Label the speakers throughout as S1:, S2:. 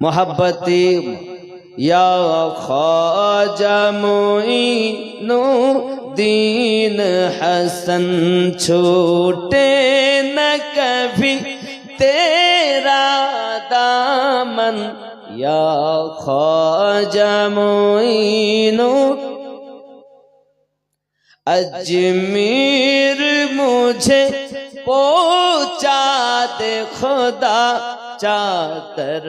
S1: मोहब्बती या ख्वाजा मोइनुद्दीन हसन छूटे न कभी तेरा दामन या ख्वाजा मोइनु अजमीर मुझे पहुंचा दे खुदा चादर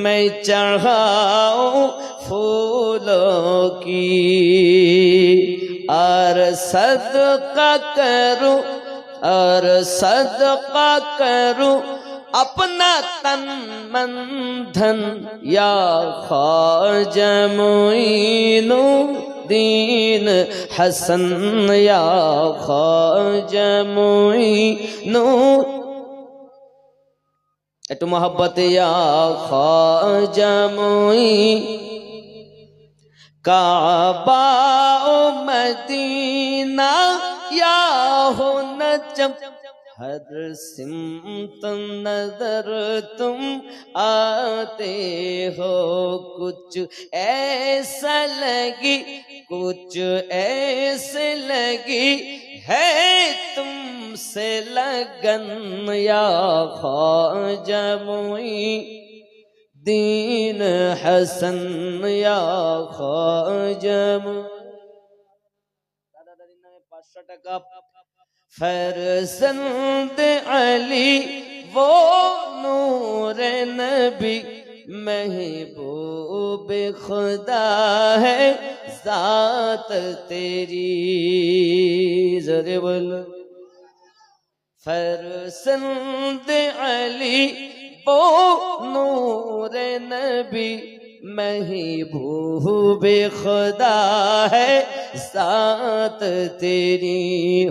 S1: में चढ़ाऊं फूलों की और सदका करूं अपना तन मन धन या ख्वाजा मोइनुद्दीन हसन या ख्वाजा मोइनु একটু मोहब्बत या ख्वाजा मोइन काबा ओ मदीना या हो नजम हर सिमत नजर तुम आते हो कुछ ऐसे लगी है तुमसे लगन या ख्वाजा मोइनुद्दीन हसन या ख्वाजा दादा दादी नामे 500 টাকা फरजंद अली वो नूर नबी महबूब खुदा है जात तेरी जरे बोलो फरजंद अली वो नूर नबी महबूब खुदा है साथ तेरी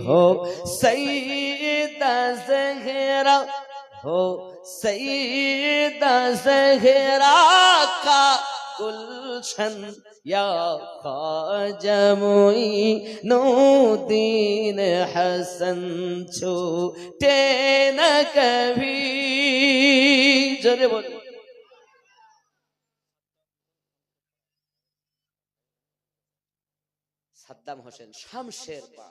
S1: हो सैयदा ज़हरा का गुलशन या ख्वाजा मोइनुद्दीन हसन छूटे न कभी जोरे बोलो সাদ্দাম হোসেন শামশের পা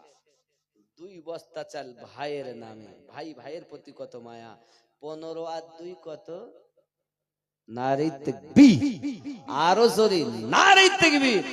S1: 2 বস্তা চাল ভাইয়ের নামে ভাইয়ের প্রতি কত মায়া 15 আর 2 কত নারী তাকবীর আরো জোরে নারী তাকবীর